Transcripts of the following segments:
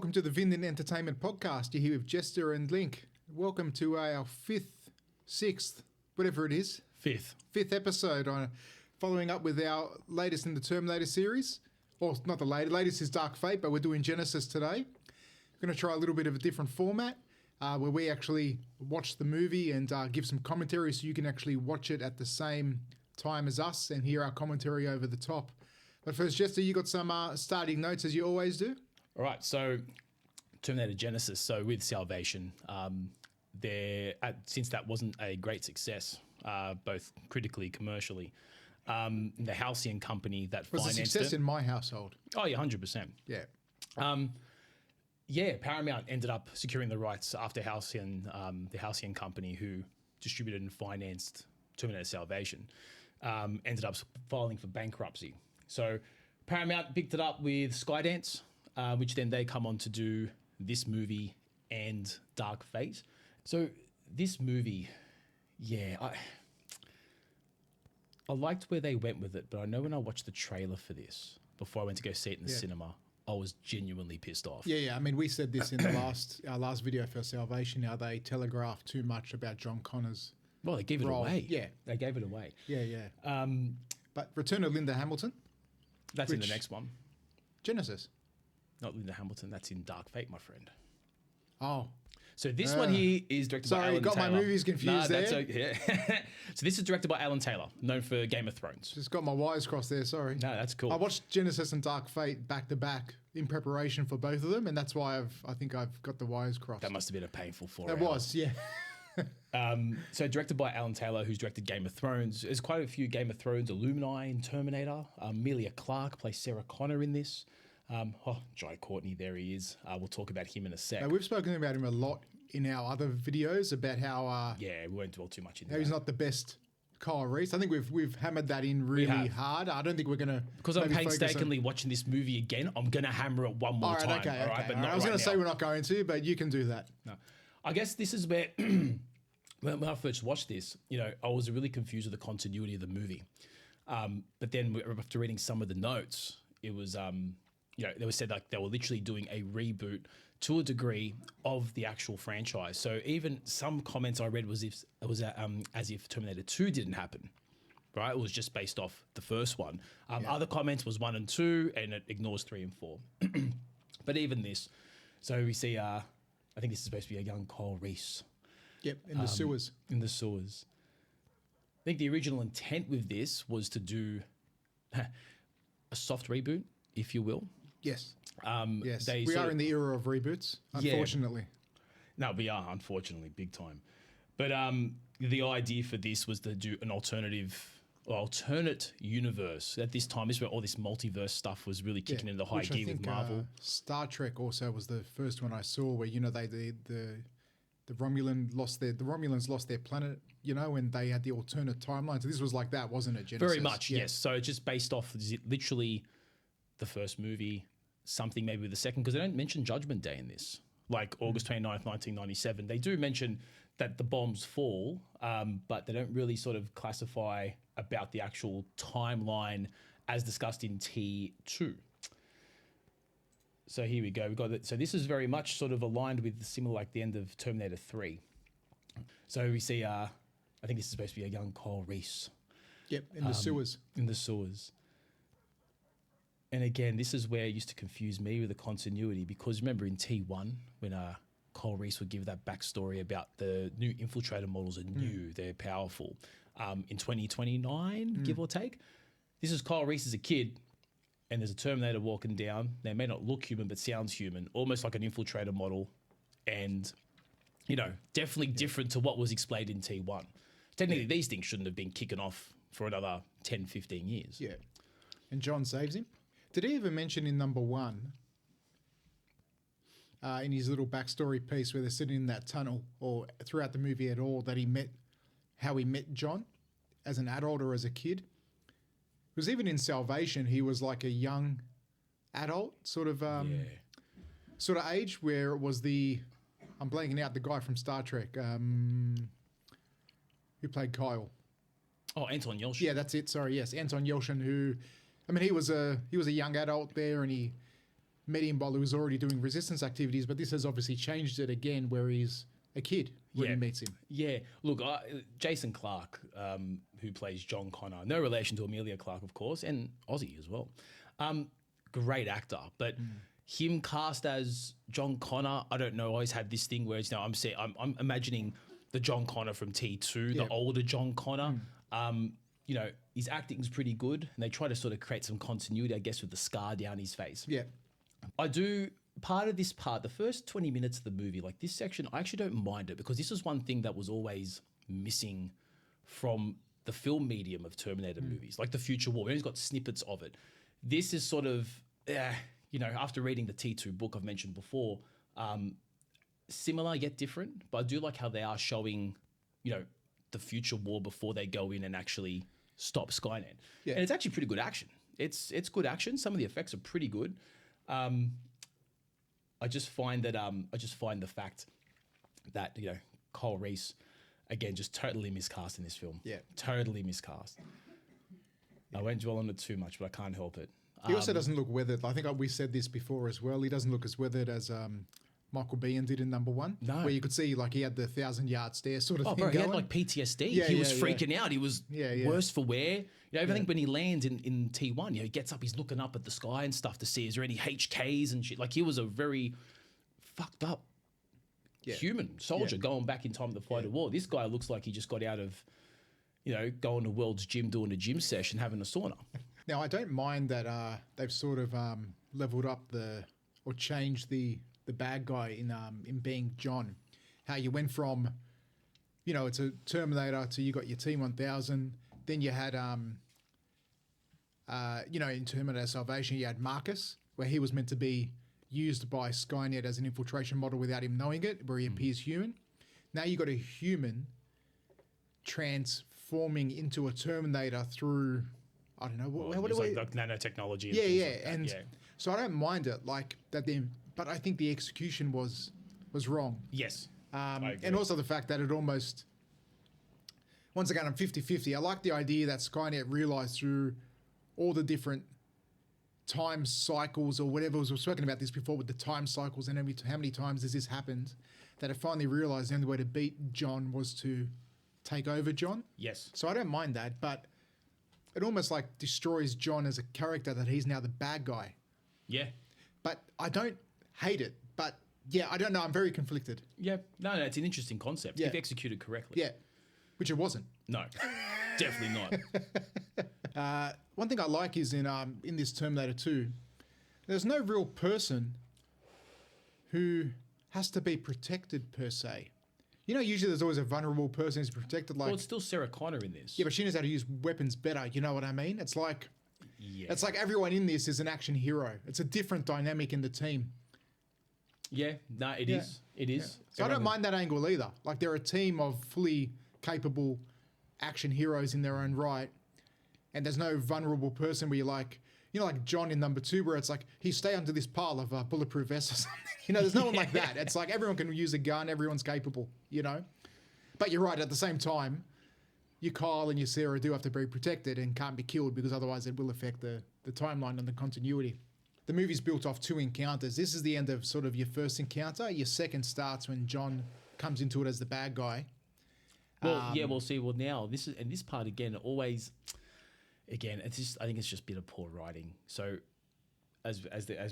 welcome to the Vinland Entertainment Podcast. You're here with Jester and Link. Welcome to our sixth, whatever it is. Fifth episode on following up with our latest in the Terminator series. Well, not the latest is Dark Fate, but we're doing Genisys today. We're going to try a little bit of a different format where we actually watch the movie and give some commentary so you can actually watch it at the same time as us and hear our commentary over the top. But first, Jester, you got some starting notes as you always do? All right, so Terminator Genisys. So with Salvation, since that wasn't a great success, both critically, commercially, the Halcyon company that was financed a success it, in my household. Oh yeah, 100%. Yeah. Paramount ended up securing the rights after Halcyon, the Halcyon company who distributed and financed Terminator Salvation, ended up filing for bankruptcy. So Paramount picked it up with Skydance, which then they come on to do this movie and Dark Fate. So this movie, I liked where they went with it, but I know when I watched the trailer for this, before I went to go see it in the cinema, I was genuinely pissed off. Yeah. I mean, we said this in our last video for Salvation, how they telegraphed too much about John Connor's Well, they gave it role. away. Yeah. They gave it away. Yeah. But Return of Linda Hamilton. That's in the next one. Genisys. Not Linda Hamilton, that's in Dark Fate, my friend. Oh. So this one here is directed by Alan Taylor. Sorry, got my movies confused there. That's okay. So this is directed by Alan Taylor, known for Game of Thrones. Just got my wires crossed there, sorry. No, that's cool. I watched Genisys and Dark Fate back to back in preparation for both of them, and that's why I think I've got the wires crossed. That must have been a painful 4 It hours. was, yeah. So directed by Alan Taylor, who's directed Game of Thrones. There's quite a few Game of Thrones alumni in Terminator. Amelia Clarke plays Sarah Connor in this. Jai Courtney, there he is. We'll talk about him in a sec. Now, we've spoken about him a lot in our other videos about how we won't dwell too much into how that. he's not the best Kyle Reese. I think we've hammered that in really hard. I don't think we're going to... Because I'm painstakingly watching this movie again, I'm going to hammer it one more time. Okay. But not I was going to now. say we're not going to, but you can do that. No. I guess this is where... When I first watched this, I was really confused with the continuity of the movie. But then after reading some of the notes, it was, they were said like they were literally doing a reboot to a degree of the actual franchise. So even some comments I read was as if Terminator 2 didn't happen, right? It was just based off the first one. Other comments was 1 and 2, and it ignores 3 and 4. But even this, so we see, I think this is supposed to be a young Kyle Reese. Yep, in the sewers. In the sewers. I think the original intent with this was to do a soft reboot, if you will. Yes. Yes. We are in the era of reboots, unfortunately. Yeah. No, we are, unfortunately, big time. But the idea for this was to do an alternate universe. At this time, this is where all this multiverse stuff was really kicking into high gear with Marvel. Star Trek also was the first one I saw where, the Romulans lost their planet, and they had the alternate timeline. So this was like that, wasn't it, Genisys? Very much, yes. So it's just based off literally the first movie, something maybe with the second, because they don't mention Judgment Day in this. Like August 29th, 1997. They do mention that the bombs fall, but they don't really sort of classify about the actual timeline as discussed in T2. So here we go. We got it. So this is very much sort of aligned with similar like the end of Terminator 3. So we see, I think this is supposed to be a young Kyle Reese. Yep, in the sewers. In the sewers. And again, this is where it used to confuse me with the continuity, because remember in T1 when Kyle Reese would give that backstory about the new infiltrator models are new, they're powerful. In 2029, give or take, this is Kyle Reese as a kid. And there's a Terminator walking down. They may not look human, but sounds human, almost like an infiltrator model. And, definitely different to what was explained in T1. Technically, these things shouldn't have been kicking off for another 10, 15 years. Yeah. And John saves him. Did he even mention in number 1, in his little backstory piece where they're sitting in that tunnel, or throughout the movie at all, that how he met John as an adult or as a kid? Because even in Salvation, he was like a young adult sort of age, where it was I'm blanking out, the guy from Star Trek who played Kyle. Oh, Anton Yelchin. Yeah, that's it. Sorry, yes, Anton Yelchin. Who, I mean, he was a young adult there, and he met him while he was already doing resistance activities, but this has obviously changed it again where he's a kid when he meets him. Yeah. Look, Jason Clarke, who plays John Connor, no relation to Emilia Clarke, of course, and Aussie as well. Great actor, but him cast as John Connor, I don't know, I always had this thing where it's, I'm imagining the John Connor from T2, the older John Connor. His acting's pretty good, and they try to sort of create some continuity, I guess, with the scar down his face. Yeah. The first 20 minutes of the movie, like this section, I actually don't mind it because this is one thing that was always missing from the film medium of Terminator movies, like the Future War. We've got snippets of it. This is sort of, after reading the T2 book I've mentioned before, similar yet different, but I do like how they are showing, the Future War before they go in and actually stop Skynet. Yeah. And it's actually pretty good action. It's good action. Some of the effects are pretty good. I just find the fact that Cole Reese again just totally miscast in this film. Yeah, totally miscast. I won't dwell on it too much, but I can't help it. He also doesn't look weathered. I think we said this before as well. He doesn't look as weathered as Michael Biehn did in number 1. No, where you could see like he had the 1,000-yard stare sort of thing. Bro, he had like PTSD. He was freaking out. He was worse for wear. Everything when he lands in T1, he gets up, he's looking up at the sky and stuff to see is there any HKs and shit. Like he was a very fucked up human soldier going back in time to fight a war. This guy looks like he just got out of, going to World's Gym, doing a gym session, having a sauna. Now, I don't mind that they've sort of leveled up or changed the bad guy in being John. How you went from, it's a Terminator to you got your T-1000. Then you had, in Terminator Salvation, you had Marcus, where he was meant to be used by Skynet as an infiltration model without him knowing it, where he appears human. Now you got a human transforming into a Terminator through, I don't know, what like nanotechnology. So I don't mind it like that. But I think the execution was wrong. Yes, and also the fact that it almost. Once again, I'm 50-50. I like the idea that Skynet realized through all the different time cycles or whatever. We've spoken about this before with the time cycles and how many times has this happened, that it finally realized the only way to beat John was to take over John. Yes. So I don't mind that, but it almost like destroys John as a character that he's now the bad guy. Yeah. But I don't hate it. But yeah, I don't know. I'm very conflicted. Yeah. No, it's an interesting concept if executed correctly. Yeah. Which it wasn't. No, definitely not. One thing I like is in this Terminator 2, there's no real person who has to be protected per se. Usually there's always a vulnerable person who's protected. Like, well, it's still Sarah Connor in this. Yeah, but she knows how to use weapons better. You know what I mean? It's like, it's like everyone in this is an action hero. It's a different dynamic in the team. Yeah, no, it is. It is. Yeah. So I don't mind that angle either. Like they're a team of fully capable action heroes in their own right, and there's no vulnerable person where you're like, like John in number 2, where it's like he stay under this pile of bulletproof vests or something. There's no one like that. It's like everyone can use a gun, everyone's capable, But you're right, at the same time, your Kyle and your Sarah do have to be protected and can't be killed because otherwise it will affect the timeline and the continuity. The movie's built off 2 encounters. This is the end of sort of your first encounter. Your second starts when John comes into it as the bad guy. Well, now this part again, always, again, it's just, I think it's just a bit of poor writing. So as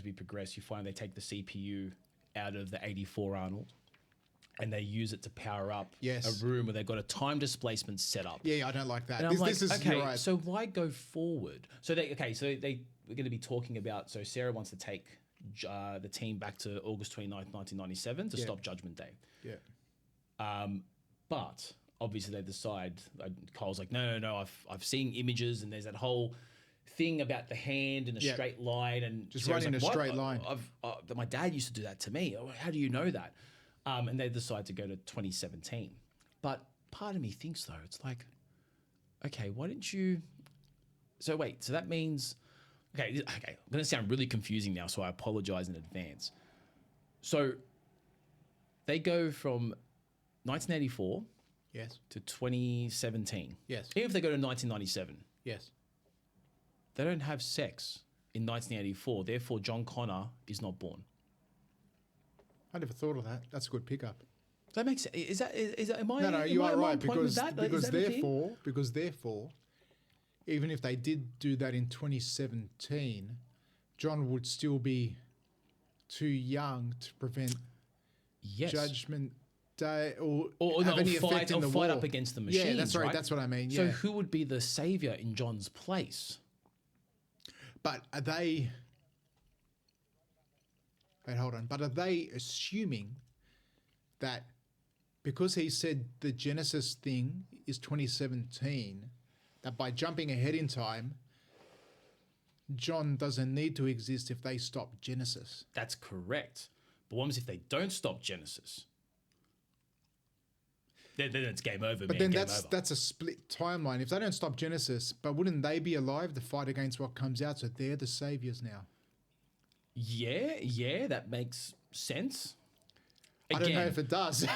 we progress, you find they take the CPU out of the 84 Arnold and they use it to power up a room where they've got a time displacement set up. Yeah, I don't like that. And this is okay, right. So why go forward? We're going to be talking about, so Sarah wants to take the team back to August 29th, 1997 to stop Judgment Day. Yeah. But obviously they decide, Cole's like, no, I've seen images and there's that whole thing about the hand in a straight line and just running in a straight line. My dad used to do that to me. How do you know that? And they decide to go to 2017. But part of me thinks though, it's like, okay, why didn't you? So wait, so that means, okay, I'm going to sound really confusing now, so I apologize in advance. So they go from 1984 to 2017. Yes. Even if they go to 1997. Yes. They don't have sex in 1984. Therefore, John Connor is not born. I never thought of that. That's a good pickup. Does that make sense? Is that am I? No, am you I are right on point with that? Is that a thing? because therefore, even if they did do that in 2017, John would still be too young to prevent Yes. Judgment Day or Or have any effect in the fight war. up against the machines. Yeah, that's right. right? That's what I mean. So Yeah. who would be the savior in John's place? But are they? Wait, hold on. But are they assuming that because he said the Genesis thing is 2017, that by jumping ahead in time, John doesn't need to exist if they stop Genesis? That's correct. But what happens if they don't stop Genesis? Then it's game over. But man, then game over. that's a split timeline. If they don't stop Genesis, but wouldn't they be alive to fight against what comes out? So they're the saviors now. Yeah, that makes sense. I don't know if it does.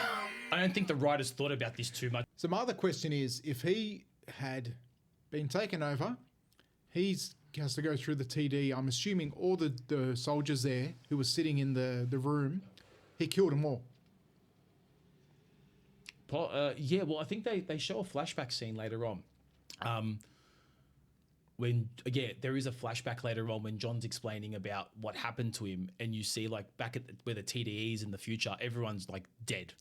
I don't think the writers thought about this too much. So my other question is, if he had been taken over, he has to go through the TD. I'm assuming all the soldiers there who were sitting in the room, he killed them all. Yeah, well, I think they show a flashback scene later on. When there is a flashback later on when John's explaining about what happened to him, and you see like back at where the TDE is in the future, everyone's like dead.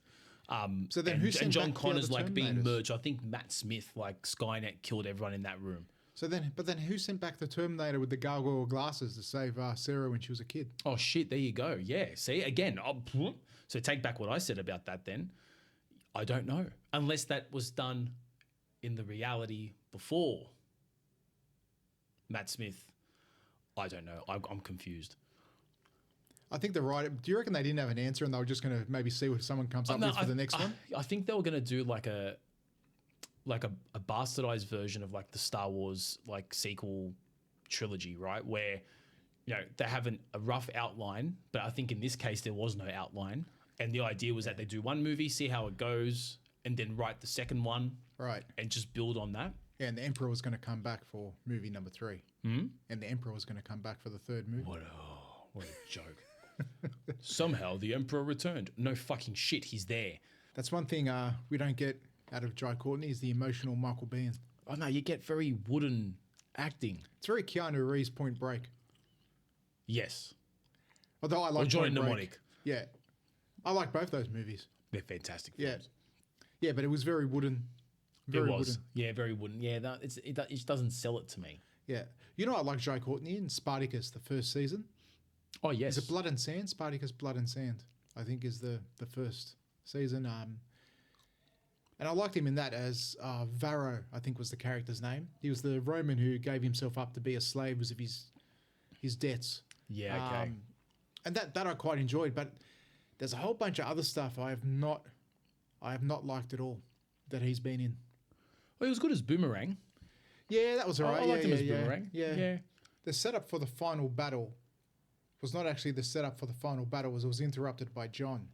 So then who sent and John back the Connor's other like being Terminators? merged. I think Matt Smith, like Skynet, killed everyone in that room. So then, but then who sent back the Terminator with the gargoyle glasses to save Sarah when she was a kid? Oh shit! There you go. Yeah. See again. So take back what I said about that. Then I don't know unless that was done in the reality before Matt Smith. I don't know. I'm confused. I think the writer. Do you reckon they didn't have an answer and they were just going to maybe see what someone comes up with for the next one? I think they were going to do like a bastardized version of like the Star Wars like sequel trilogy, right? Where they have a rough outline, but I think in this case there was no outline, and the idea was that they do one movie, see how it goes, and then write the second one, Right. and just build on that. Yeah, and the Emperor was going to come back for movie number 3. Hmm? And the Emperor was going to come back for the third movie. What a joke. Somehow the Emperor returned. No fucking shit, he's there. That's one thing we don't get out of Jai Courtney is the emotional Michael Biehn. Oh no, you get very wooden acting. It's very Keanu Reeves Point Break. Yes. Although I like Or Joy Point Break. Mnemonic. Yeah. I like both those movies. They're fantastic Yeah. films. Yeah, but it was very wooden. Very It was. wooden. Yeah, very wooden. Yeah, it just doesn't sell it to me. Yeah. You know I like Jai Courtney in Spartacus, the first season. Oh, yes. Is it Blood and Sand? Spartacus Blood and Sand, I think is the first season. And I liked him in that as Varro, I think was the character's name. He was the Roman who gave himself up to be a slave because of his debts. Yeah, okay. And that I quite enjoyed, but there's a whole bunch of other stuff I have not liked at all that he's been in. Well, he was good as Boomerang. Yeah, that was all right. I liked him as yeah. Boomerang. Yeah. The setup for the final battle was not actually the setup for the final battle, it was interrupted by John.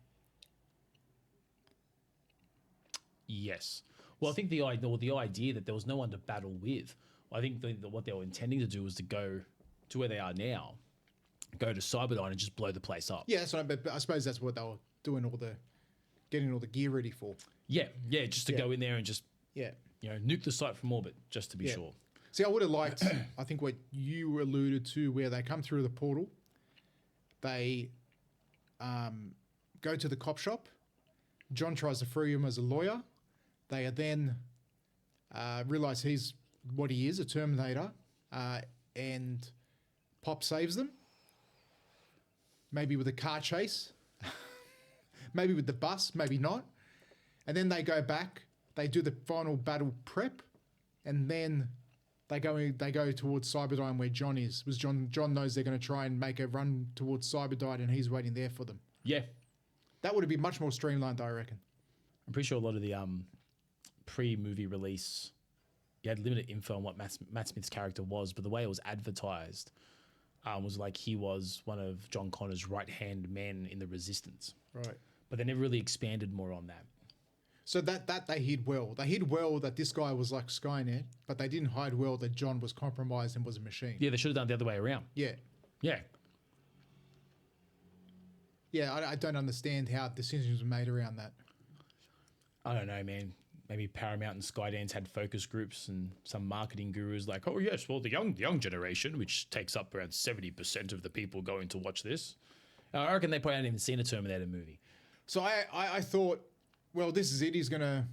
Yes. Well, I think the idea that there was no one to battle with, I think what they were intending to do was to go to where they are now, go to Cyberdyne and just blow the place up. Yeah, that's right. But I suppose that's what they were doing getting all the gear ready for. Yeah, just to go in there and just Yeah. nuke the site from orbit, just to be sure. See, I would have liked, I think what you alluded to, where they come through the portal, they go to the cop shop. John tries to free him as a lawyer. They then realize he's what he is, a Terminator, and Pop saves them. Maybe with a car chase, maybe with the bus, maybe not. And then they go back, they do the final battle prep, and then they go towards Cyberdyne where John is. Because John knows they're going to try and make a run towards Cyberdyne, and he's waiting there for them. Yeah. That would have been much more streamlined, I reckon. I'm pretty sure a lot of the pre-movie release, you had limited info on what Matt Smith's character was, but the way it was advertised was like he was one of John Connor's right-hand men in the Resistance. Right. But they never really expanded more on that. So that they hid well. They hid well that this guy was like Skynet, but they didn't hide well that John was compromised and was a machine. Yeah, they should have done it the other way around. Yeah. Yeah. Yeah, I don't understand how decisions were made around that. I don't know, man. Maybe Paramount and Skydance had focus groups and some marketing gurus like, oh yes, well the young generation, which takes up around 70% of the people going to watch this. I reckon they probably hadn't even seen a Terminator movie. So I thought, well, this is it. He's gonna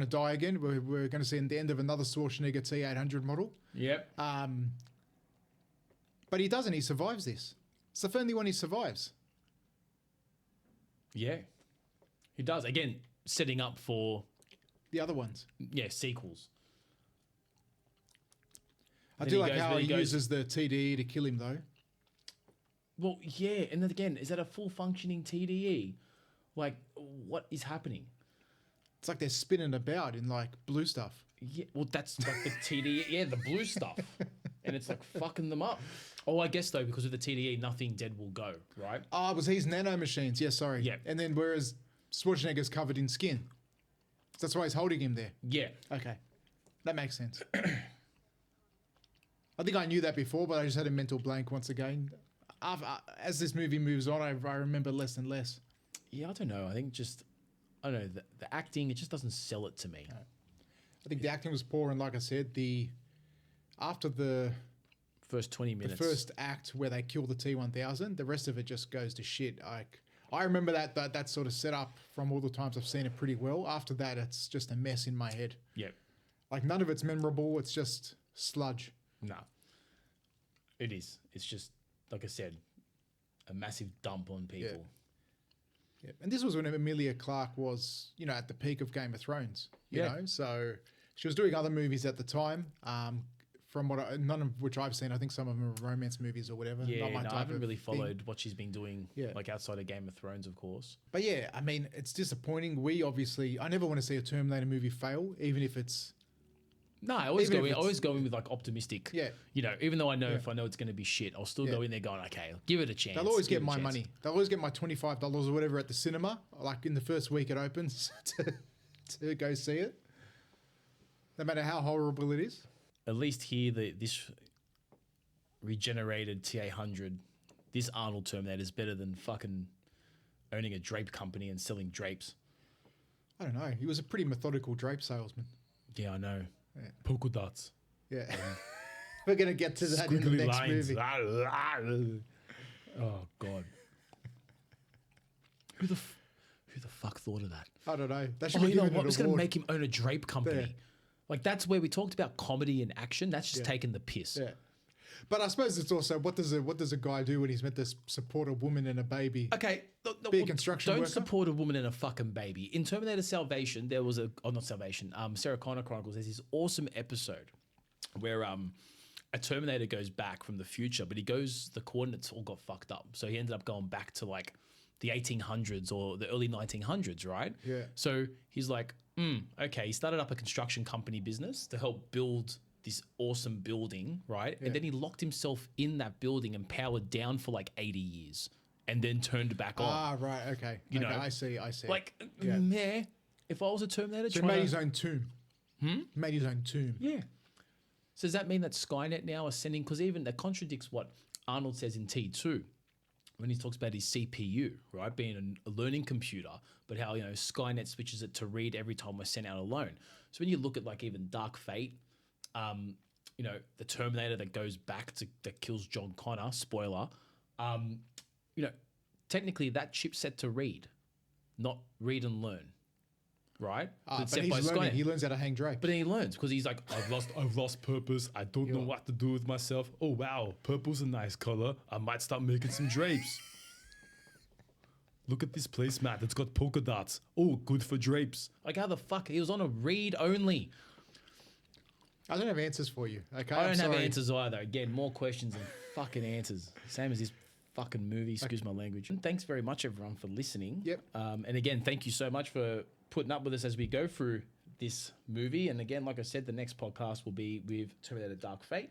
die again. We're gonna see the end of another Schwarzenegger T800 model. Yep. But he doesn't. He survives this. It's the only one he survives. Yeah. He does. Again, setting up for The other ones. sequels. I Then do he like goes- how then he he goes- uses the TDE to kill him, though. Well, yeah, and then again, is that a full functioning TDE? Like, what is happening? It's like they're spinning about in like blue stuff. Yeah, well, that's like the TDE, yeah, the blue stuff, and it's like fucking them up. Oh, I guess though, because of the TDE, nothing dead will go, right? Oh, it was his nano machines. Yeah, sorry. Yeah. And then whereas Schwarzenegger's covered in skin. That's why he's holding him there. Yeah, Okay. That makes sense. I think I knew that before, but I just had a mental blank once again. As this movie moves on, I remember less and less. yeah, I don't know. I think just, I don't know, the acting, it just doesn't sell it to me. I think the acting was poor, and like I said, after the First 20 minutes. first act where they kill the T1000, the rest of it just goes to shit. I remember that sort of setup from all the times I've seen it pretty well. After that, it's just a mess in my head. Yeah, Like none of it's memorable. It's just sludge. no, it is. It's just, like I said, a massive dump on people. Yeah. And this was when Emilia Clarke was, at the peak of Game of Thrones. You Yeah. know, so she was doing other movies at the time. From none of which I've seen. I think some of them are romance movies or whatever. Yeah, Not my no, I type haven't of really thing. followed what she's been doing, Yeah. like outside of Game of Thrones, of course. But yeah, I mean, it's disappointing. I never want to see a Terminator movie fail, even if it's No, I always Even go if in. I it's- always go in with like optimistic. Yeah. Even though I know if I know it's going to be shit, I'll still go in there going, okay, give it a chance. they'll always give get it a my chance. money. They'll always get my $25 or whatever at the cinema, like in the first week it opens to go see it. No matter how horrible it is. At least here, this regenerated T800, this Arnold Terminator is better than fucking owning a drape company and selling drapes. I don't know. He was a pretty methodical drape salesman. Yeah, I know. Yeah. Polka dots. Yeah. We're going to get to that in the Squiggly next lines. movie. Oh, God. Who the fuck thought of that? I don't know. They should Oh, be you know given what? an We're just going to award. make him own a drape company. Yeah. Like, that's where we talked about comedy and action. That's just taking the piss. Yeah. But I suppose it's also what does a guy do when he's meant to support a woman and a baby? Okay, Be a construction don't worker? support a woman and a fucking baby. In Terminator Salvation, there was not Salvation, Sarah Connor Chronicles, there's this awesome episode where a Terminator goes back from the future, but the coordinates all got fucked up. So he ended up going back to like the 1800s or the early 1900s, right? Yeah. So he's like, okay, he started up a construction company business to help build this awesome building, right? And then he locked himself in that building and powered down for like 80 years and then turned back on. Ah, right. Okay. You know, I see. Like, Yeah. meh. If I was a Terminator, So he trying made to- his own tomb. Made his own tomb. yeah. So does that mean that Skynet now are sending? Because even that contradicts what Arnold says in T2 when he talks about his CPU, right, being a learning computer, but how Skynet switches it to read every time we're sent out alone. So when you look at like even Dark Fate, the Terminator that goes back that kills John Connor, spoiler, technically that chip's set to read, not read and learn, right? But he's learning. He learns how to hang drape. But then he learns because he's like, I've lost purpose. I don't know what to do with myself. Oh wow, purple's a nice color. I might start making some drapes. Look at this placemat. It's got polka dots. Oh, good for drapes. Like how the fuck? He was on a read only. I don't have answers for you. Okay. I I'm don't have sorry. answers either. Again, more questions than fucking answers. Same as this fucking movie. Excuse my language. And thanks very much, everyone, for listening. Yep. And again, thank you so much for putting up with us as we go through this movie. And again, like I said, the next podcast will be with Terminator Dark Fate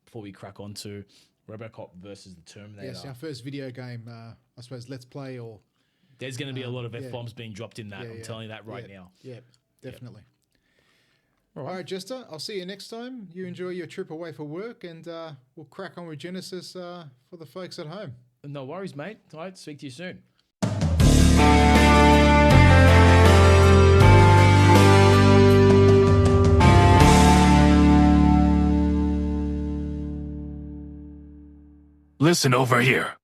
before we crack on to RoboCop versus the Terminator. Yes, our first video game, I suppose, Let's Play or There's going to be a lot of F-bombs being dropped in that. I'm telling you that right now. Yeah, definitely. All right, Jester, I'll see you next time. You enjoy your trip away for work, and we'll crack on with Genisys for the folks at home. No worries, mate. All right, speak to you soon. Listen over here.